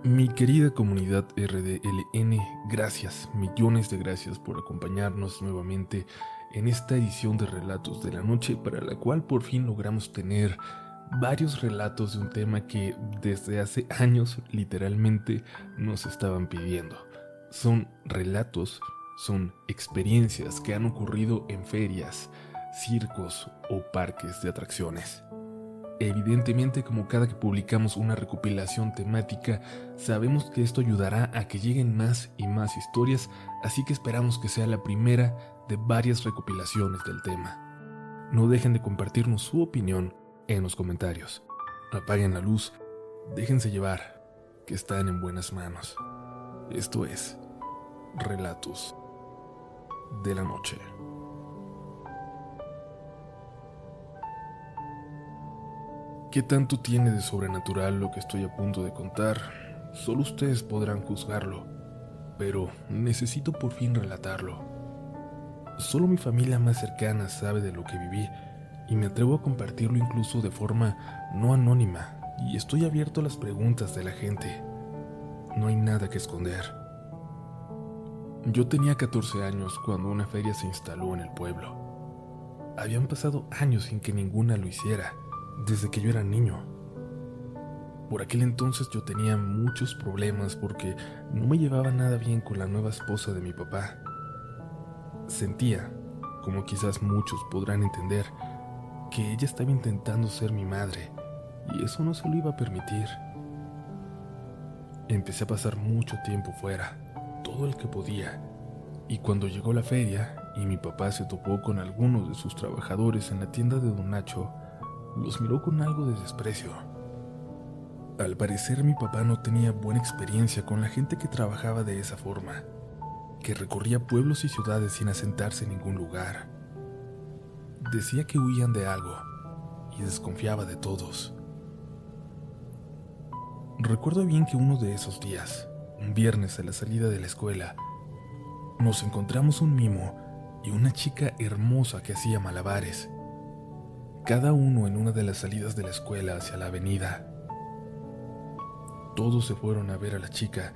Mi querida comunidad RDLN, gracias, millones de gracias por acompañarnos nuevamente en esta edición de Relatos de la Noche, para la cual por fin logramos tener varios relatos de un tema que desde hace años literalmente nos estaban pidiendo. Son relatos, son experiencias que han ocurrido en ferias, circos o parques de atracciones. Evidentemente, como cada que publicamos una recopilación temática, sabemos que esto ayudará a que lleguen más y más historias, así que esperamos que sea la primera de varias recopilaciones del tema. No dejen de compartirnos su opinión en los comentarios. Apaguen la luz, déjense llevar, que están en buenas manos. Esto es Relatos de la Noche. ¿Qué tanto tiene de sobrenatural lo que estoy a punto de contar? Solo ustedes podrán juzgarlo, pero necesito por fin relatarlo. Solo mi familia más cercana sabe de lo que viví, y me atrevo a compartirlo incluso de forma no anónima, y estoy abierto a las preguntas de la gente. No hay nada que esconder. Yo tenía 14 años cuando una feria se instaló en el pueblo. Habían pasado años sin que ninguna lo hiciera, desde que yo era niño. Por aquel entonces yo tenía muchos problemas porque no me llevaba nada bien con la nueva esposa de mi papá. Sentía, como quizás muchos podrán entender, que ella estaba intentando ser mi madre, y eso no se lo iba a permitir. Empecé a pasar mucho tiempo fuera, todo el que podía, y cuando llegó la feria y mi papá se topó con algunos de sus trabajadores en la tienda de Don Nacho, los miró con algo de desprecio. Al parecer mi papá no tenía buena experiencia con la gente que trabajaba de esa forma, que recorría pueblos y ciudades sin asentarse en ningún lugar. Decía que huían de algo y desconfiaba de todos. Recuerdo bien que uno de esos días, un viernes a la salida de la escuela, nos encontramos un mimo y una chica hermosa que hacía malabares, cada uno en una de las salidas de la escuela hacia la avenida. Todos se fueron a ver a la chica,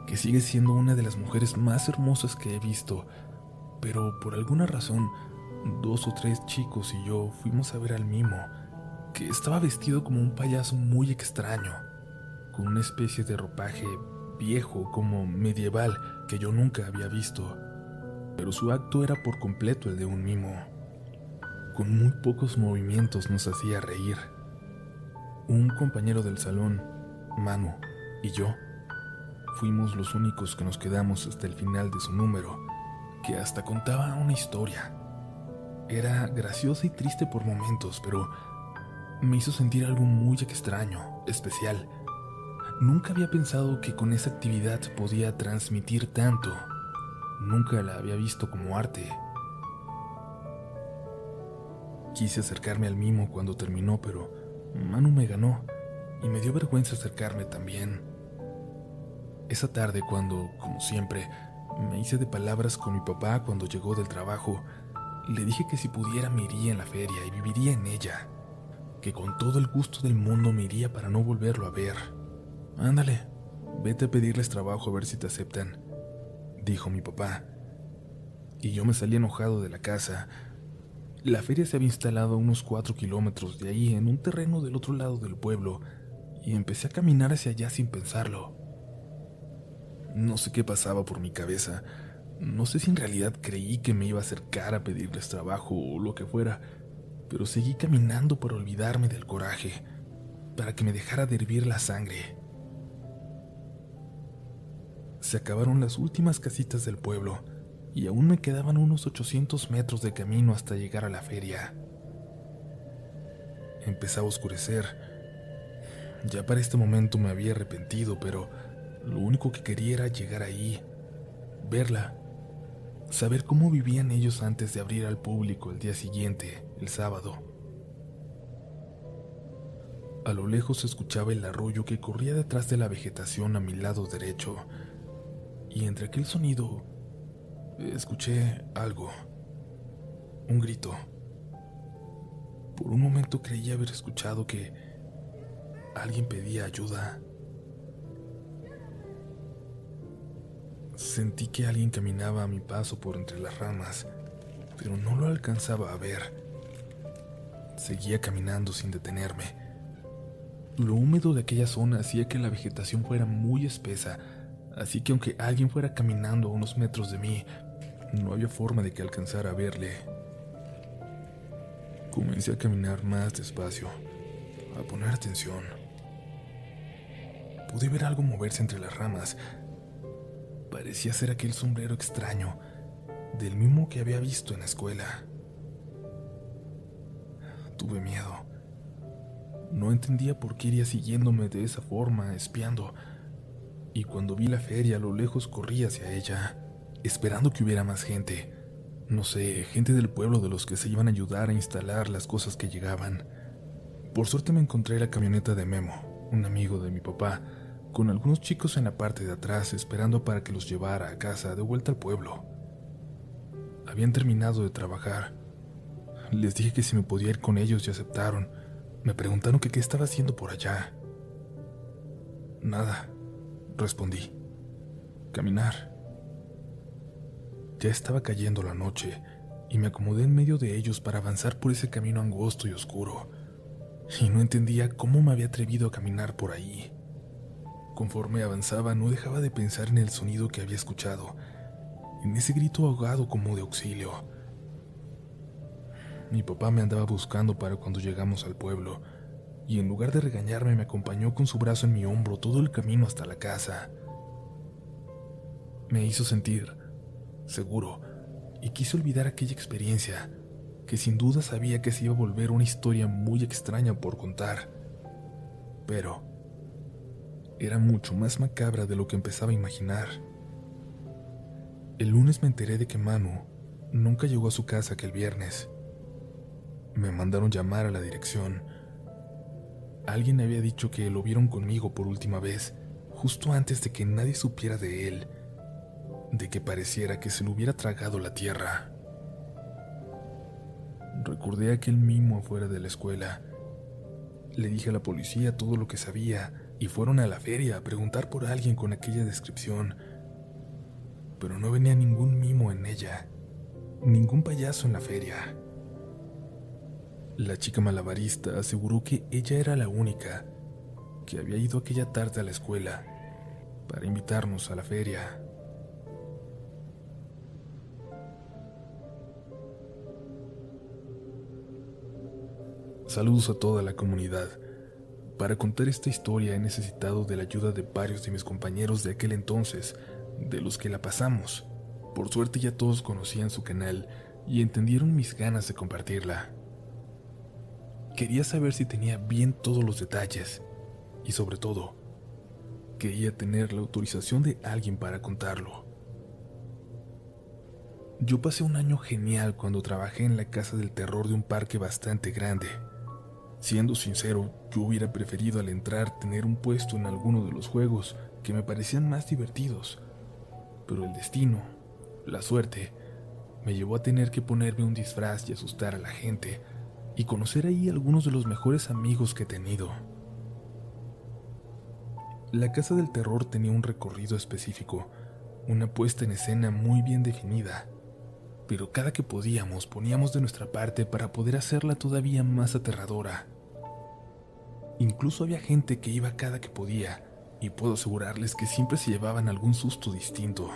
que sigue siendo una de las mujeres más hermosas que he visto, pero por alguna razón, 2 o 3 chicos y yo fuimos a ver al mimo, que estaba vestido como un payaso muy extraño, con una especie de ropaje viejo como medieval que yo nunca había visto, pero su acto era por completo el de un mimo. Con muy pocos movimientos nos hacía reír. Un compañero del salón, Manu, y yo fuimos los únicos que nos quedamos hasta el final de su número, que hasta contaba una historia. Era graciosa y triste por momentos, pero me hizo sentir algo muy extraño, especial. Nunca había pensado que con esa actividad podía transmitir tanto. Nunca la había visto como arte. Quise acercarme al mimo cuando terminó, pero Manu me ganó y me dio vergüenza acercarme también. Esa tarde, cuando, como siempre, me hice de palabras con mi papá cuando llegó del trabajo, le dije que si pudiera me iría en la feria y viviría en ella, que con todo el gusto del mundo me iría para no volverlo a ver. Ándale, vete a pedirles trabajo a ver si te aceptan, dijo mi papá. Y yo me salí enojado de la casa. La feria se había instalado a unos 4 kilómetros de ahí, en un terreno del otro lado del pueblo, y empecé a caminar hacia allá sin pensarlo. No sé qué pasaba por mi cabeza. No sé si en realidad creí que me iba a acercar a pedirles trabajo o lo que fuera, pero seguí caminando para olvidarme del coraje, para que me dejara de hervir la sangre. Se acabaron las últimas casitas del pueblo y aún me quedaban unos 800 metros de camino hasta llegar a la feria. Empezaba a oscurecer. Ya para este momento me había arrepentido, pero lo único que quería era llegar ahí, verla, saber cómo vivían ellos antes de abrir al público el día siguiente, el sábado. A lo lejos se escuchaba el arroyo que corría detrás de la vegetación a mi lado derecho, y entre aquel sonido escuché algo, un grito. Por un momento creí haber escuchado que alguien pedía ayuda. Sentí que alguien caminaba a mi paso por entre las ramas, pero no lo alcanzaba a ver. Seguía caminando sin detenerme. Lo húmedo de aquella zona hacía que la vegetación fuera muy espesa, así que aunque alguien fuera caminando a unos metros de mí, no había forma de que alcanzara a verle. Comencé a caminar más despacio, a poner atención. Pude ver algo moverse entre las ramas. Parecía ser aquel sombrero extraño, del mismo que había visto en la escuela. Tuve miedo. No entendía por qué iría siguiéndome de esa forma, espiando. Y cuando vi la feria a lo lejos corrí hacia ella, esperando que hubiera más gente. No sé, gente del pueblo de los que se iban a ayudar a instalar las cosas que llegaban. Por suerte me encontré la camioneta de Memo, un amigo de mi papá, con algunos chicos en la parte de atrás esperando para que los llevara a casa de vuelta al pueblo. Habían terminado de trabajar. Les dije que si me podía ir con ellos y aceptaron. Me preguntaron que qué estaba haciendo por allá. Nada, respondí. Caminar. Ya estaba cayendo la noche y me acomodé en medio de ellos para avanzar por ese camino angosto y oscuro. Y no entendía cómo me había atrevido a caminar por ahí. Conforme avanzaba, no dejaba de pensar en el sonido que había escuchado, en ese grito ahogado como de auxilio. Mi papá me andaba buscando para cuando llegamos al pueblo, y en lugar de regañarme me acompañó con su brazo en mi hombro todo el camino hasta la casa. Me hizo sentir seguro y quise olvidar aquella experiencia, que sin duda sabía que se iba a volver una historia muy extraña por contar. Pero era mucho más macabra de lo que empezaba a imaginar. El lunes me enteré de que Manu nunca llegó a su casa aquel viernes. Me mandaron llamar a la dirección. Alguien había dicho que lo vieron conmigo por última vez, justo antes de que nadie supiera de él, de que pareciera que se lo hubiera tragado la tierra. Recordé aquel mimo afuera de la escuela. Le dije a la policía todo lo que sabía y fueron a la feria a preguntar por alguien con aquella descripción. Pero no venía ningún mimo en ella, ningún payaso en la feria. La chica malabarista aseguró que ella era la única que había ido aquella tarde a la escuela para invitarnos a la feria. Saludos a toda la comunidad. Para contar esta historia he necesitado de la ayuda de varios de mis compañeros de aquel entonces, de los que la pasamos. Por suerte ya todos conocían su canal y entendieron mis ganas de compartirla. Quería saber si tenía bien todos los detalles y sobre todo, quería tener la autorización de alguien para contarlo. Yo pasé un año genial cuando trabajé en la casa del terror de un parque bastante grande. Siendo sincero, yo hubiera preferido al entrar tener un puesto en alguno de los juegos que me parecían más divertidos, pero el destino, la suerte, me llevó a tener que ponerme un disfraz y asustar a la gente y conocer ahí algunos de los mejores amigos que he tenido. La casa del terror tenía un recorrido específico, una puesta en escena muy bien definida, pero cada que podíamos poníamos de nuestra parte para poder hacerla todavía más aterradora. Incluso había gente que iba cada que podía, y puedo asegurarles que siempre se llevaban algún susto distinto.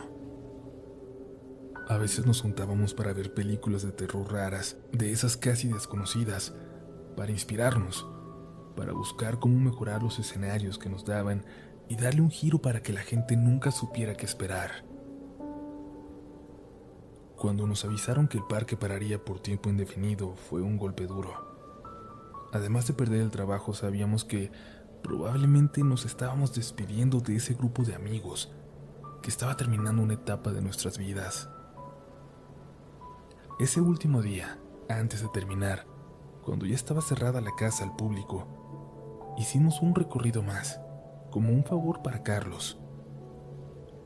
A veces nos juntábamos para ver películas de terror raras, de esas casi desconocidas, para inspirarnos, para buscar cómo mejorar los escenarios que nos daban y darle un giro para que la gente nunca supiera qué esperar. Cuando nos avisaron que el parque pararía por tiempo indefinido, fue un golpe duro. Además de perder el trabajo, sabíamos que probablemente nos estábamos despidiendo de ese grupo de amigos, que estaba terminando una etapa de nuestras vidas. Ese último día, antes de terminar, cuando ya estaba cerrada la casa al público, hicimos un recorrido más, como un favor para Carlos.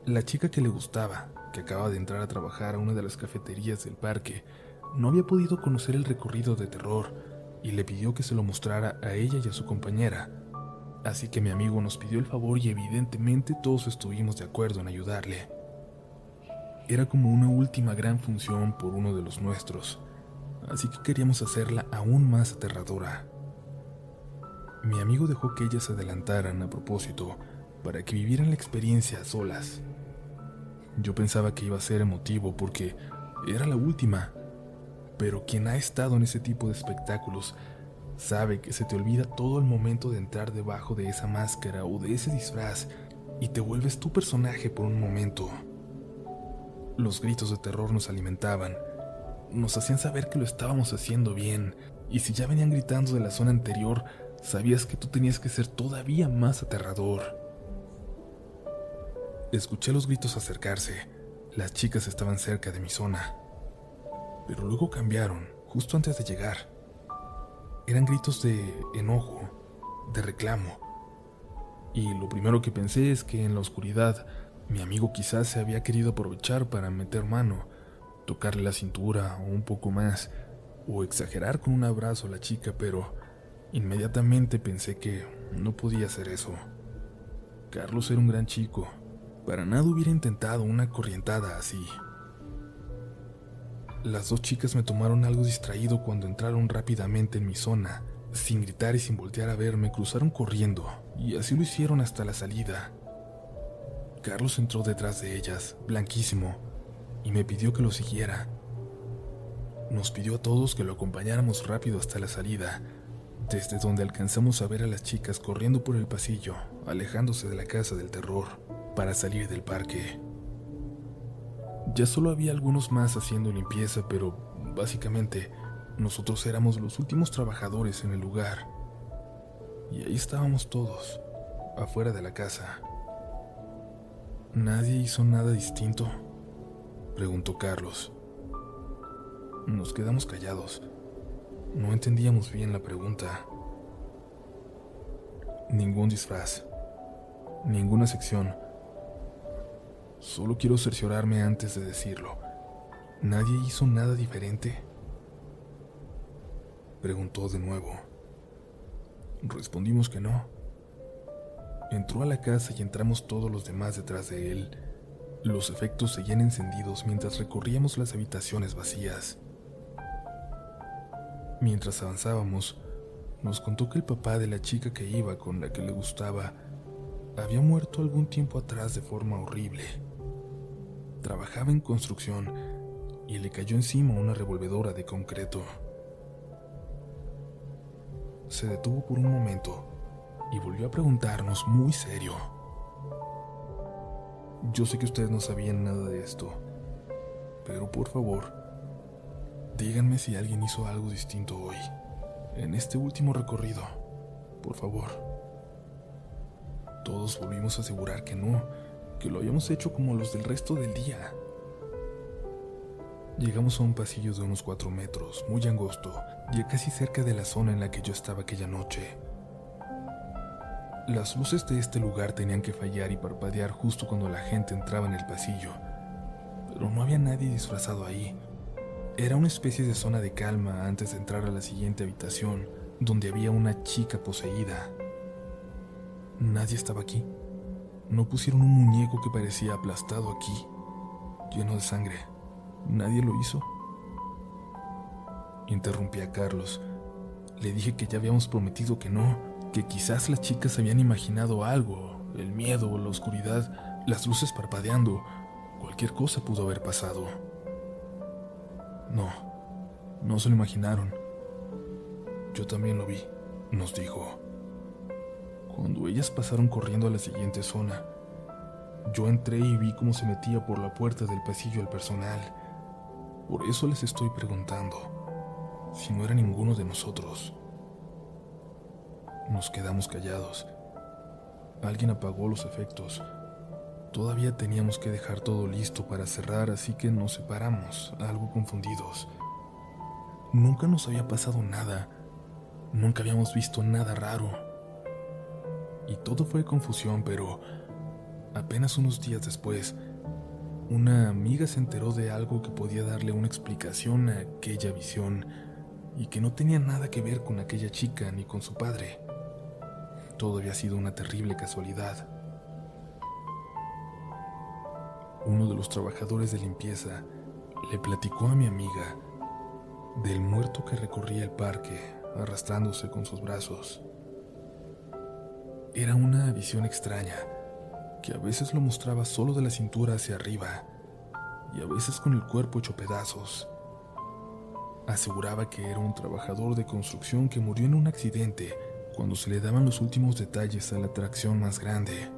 La chica que le gustaba, que acaba de entrar a trabajar a una de las cafeterías del parque, no había podido conocer el recorrido de terror y le pidió que se lo mostrara a ella y a su compañera. Así que mi amigo nos pidió el favor y evidentemente todos estuvimos de acuerdo en ayudarle. Era como una última gran función por uno de los nuestros, así que queríamos hacerla aún más aterradora. Mi amigo dejó que ellas se adelantaran a propósito para que vivieran la experiencia a solas. Yo pensaba que iba a ser emotivo porque era la última, pero quien ha estado en ese tipo de espectáculos sabe que se te olvida todo el momento de entrar debajo de esa máscara o de ese disfraz y te vuelves tu personaje por un momento. Los gritos de terror nos alimentaban, nos hacían saber que lo estábamos haciendo bien, y si ya venían gritando de la zona anterior, sabías que tú tenías que ser todavía más aterrador. Escuché los gritos acercarse. Las chicas estaban cerca de mi zona, pero luego cambiaron justo antes de llegar. Eran gritos de enojo, de reclamo, y lo primero que pensé es que en la oscuridad mi amigo quizás se había querido aprovechar para meter mano, tocarle la cintura o un poco más, o exagerar con un abrazo a la chica, pero inmediatamente pensé que no podía hacer eso. Carlos era un gran chico, para nada hubiera intentado una corrientada así. Las dos chicas me tomaron algo distraído cuando entraron rápidamente en mi zona. Sin gritar y sin voltear a verme, cruzaron corriendo, y así lo hicieron hasta la salida. Carlos entró detrás de ellas, blanquísimo, y me pidió que lo siguiera. Nos pidió a todos que lo acompañáramos rápido hasta la salida, desde donde alcanzamos a ver a las chicas corriendo por el pasillo, alejándose de la casa del terror, para salir del parque. Ya solo había algunos más haciendo limpieza, pero básicamente nosotros éramos los últimos trabajadores en el lugar. Y ahí estábamos todos, afuera de la casa. ¿Nadie hizo nada distinto?, preguntó Carlos. Nos quedamos callados. No entendíamos bien la pregunta. Ningún disfraz, ninguna sección. Solo quiero cerciorarme antes de decirlo. ¿Nadie hizo nada diferente?, preguntó de nuevo. Respondimos que no. Entró a la casa y entramos todos los demás detrás de él. Los efectos seguían encendidos mientras recorríamos las habitaciones vacías. Mientras avanzábamos, nos contó que el papá de la chica que iba con la que le gustaba había muerto algún tiempo atrás de forma horrible. Trabajaba en construcción y le cayó encima una revolvedora de concreto. Se detuvo por un momento y volvió a preguntarnos muy serio. Yo sé que ustedes no sabían nada de esto, pero por favor, díganme si alguien hizo algo distinto hoy, en este último recorrido, por favor. Todos volvimos a asegurar que no, que lo habíamos hecho como los del resto del día. Llegamos a un pasillo de unos 4 metros, muy angosto, ya casi cerca de la zona en la que yo estaba aquella noche. Las luces de este lugar tenían que fallar y parpadear justo cuando la gente entraba en el pasillo, pero no había nadie disfrazado ahí. Era una especie de zona de calma antes de entrar a la siguiente habitación, donde había una chica poseída. Nadie estaba aquí. No pusieron un muñeco que parecía aplastado aquí, lleno de sangre. ¿Nadie lo hizo? Interrumpí a Carlos. Le dije que ya habíamos prometido que no, que quizás las chicas habían imaginado algo, el miedo, la oscuridad, las luces parpadeando, cualquier cosa pudo haber pasado. No se lo imaginaron. Yo también lo vi, nos dijo. Cuando ellas pasaron corriendo a la siguiente zona, yo entré y vi cómo se metía por la puerta del pasillo el personal. Por eso les estoy preguntando si no era ninguno de nosotros. Nos quedamos callados. Alguien apagó los efectos. Todavía teníamos que dejar todo listo para cerrar, así que nos separamos, algo confundidos. Nunca nos había pasado nada. Nunca habíamos visto nada raro. Y todo fue confusión, pero apenas unos días después, una amiga se enteró de algo que podía darle una explicación a aquella visión y que no tenía nada que ver con aquella chica ni con su padre. Todo había sido una terrible casualidad. uno de los trabajadores de limpieza le platicó a mi amiga del muerto que recorría el parque arrastrándose con sus brazos. Era una visión extraña, que a veces lo mostraba solo de la cintura hacia arriba y a veces con el cuerpo hecho pedazos. Aseguraba que era un trabajador de construcción que murió en un accidente cuando se le daban los últimos detalles a la atracción más grande,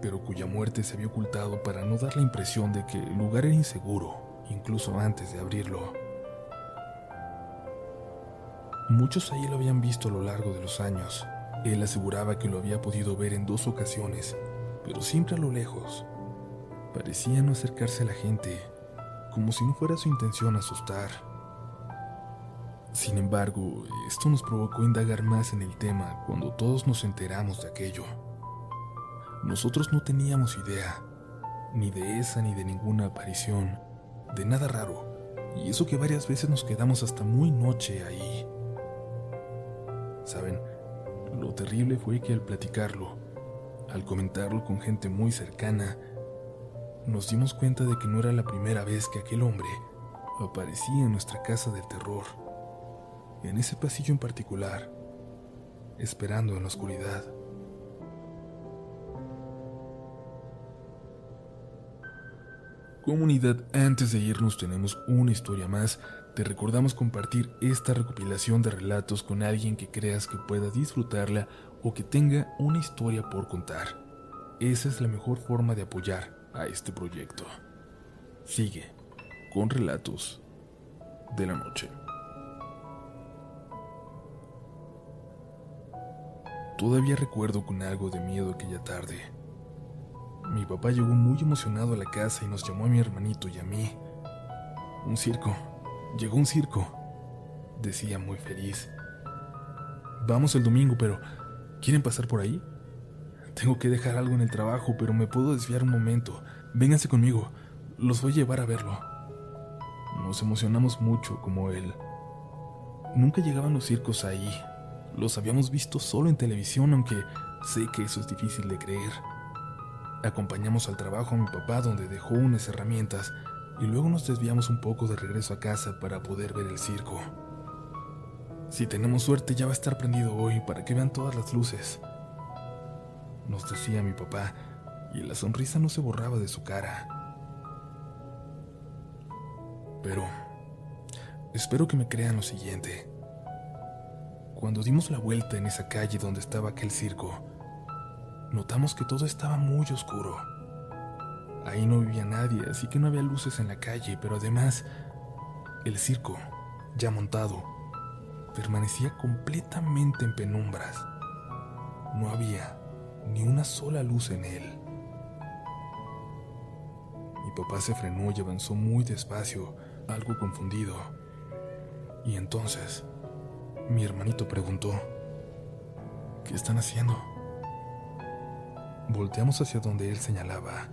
pero cuya muerte se había ocultado para no dar la impresión de que el lugar era inseguro, incluso antes de abrirlo. Muchos ahí lo habían visto a lo largo de los años. Él aseguraba que lo había podido ver en 2 ocasiones, pero siempre a lo lejos. Parecía no acercarse a la gente, como si no fuera su intención asustar. Sin embargo, esto nos provocó indagar más en el tema cuando todos nos enteramos de aquello. Nosotros no teníamos idea, ni de esa ni de ninguna aparición, de nada raro, y eso que varias veces nos quedamos hasta muy noche ahí. ¿Saben? Lo terrible fue que al platicarlo, al comentarlo con gente muy cercana, nos dimos cuenta de que no era la primera vez que aquel hombre aparecía en nuestra casa del terror, en ese pasillo en particular, esperando en la oscuridad. Comunidad, antes de irnos tenemos una historia más. Te recordamos compartir esta recopilación de relatos con alguien que creas que pueda disfrutarla o que tenga una historia por contar. Esa es la mejor forma de apoyar a este proyecto. Sigue con Relatos de la Noche. Todavía recuerdo con algo de miedo aquella tarde. Mi papá llegó muy emocionado a la casa y nos llamó a mi hermanito y a mí. Un circo. Llegó un circo, decía muy feliz. Vamos el domingo, pero ¿quieren pasar por ahí? Tengo que dejar algo en el trabajo, pero me puedo desviar un momento. Vénganse conmigo, los voy a llevar a verlo. Nos emocionamos mucho como él. Nunca llegaban los circos ahí. Los habíamos visto solo en televisión, aunque sé que eso es difícil de creer. Acompañamos al trabajo a mi papá, donde dejó unas herramientas, y luego nos desviamos un poco de regreso a casa para poder ver el circo. Si tenemos suerte ya va a estar prendido hoy para que vean todas las luces, nos decía mi papá, y la sonrisa no se borraba de su cara. Pero espero que me crean lo siguiente. Cuando dimos la vuelta en esa calle donde estaba aquel circo, notamos que todo estaba muy oscuro. Ahí no vivía nadie, así que no había luces en la calle, pero además, el circo, ya montado, permanecía completamente en penumbras. No había ni una sola luz en él. Mi papá se frenó y avanzó muy despacio, algo confundido. Y entonces, mi hermanito preguntó: ¿qué están haciendo? Volteamos hacia donde él señalaba.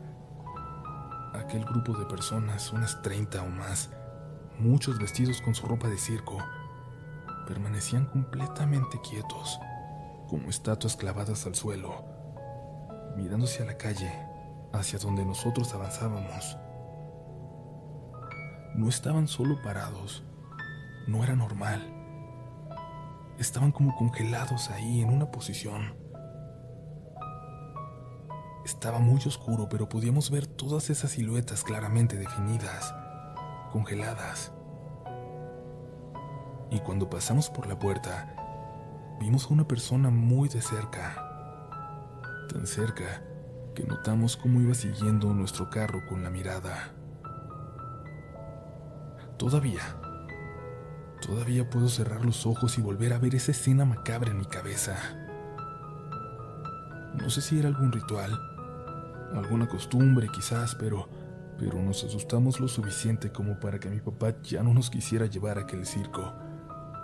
Aquel grupo de personas, unas 30 o más, muchos vestidos con su ropa de circo, permanecían completamente quietos, como estatuas clavadas al suelo, mirando hacia la calle, hacia donde nosotros avanzábamos. No estaban solo parados, no era normal. Estaban como congelados ahí en una posición. Estaba muy oscuro, pero podíamos ver todas esas siluetas claramente definidas, congeladas. Y cuando pasamos por la puerta, vimos a una persona muy de cerca, tan cerca que notamos cómo iba siguiendo nuestro carro con la mirada. Todavía puedo cerrar los ojos y volver a ver esa escena macabra en mi cabeza. No sé si era algún ritual, alguna costumbre quizás, pero nos asustamos lo suficiente como para que mi papá ya no nos quisiera llevar a aquel circo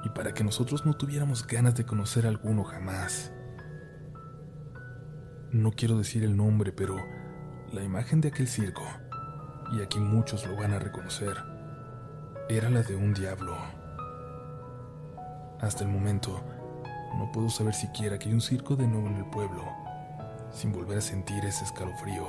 y para que nosotros no tuviéramos ganas de conocer a alguno jamás. No quiero decir el nombre, pero la imagen de aquel circo, y aquí muchos lo van a reconocer, era la de un diablo. Hasta el momento, no puedo saber siquiera que hay un circo de nuevo en el pueblo, sin volver a sentir ese escalofrío.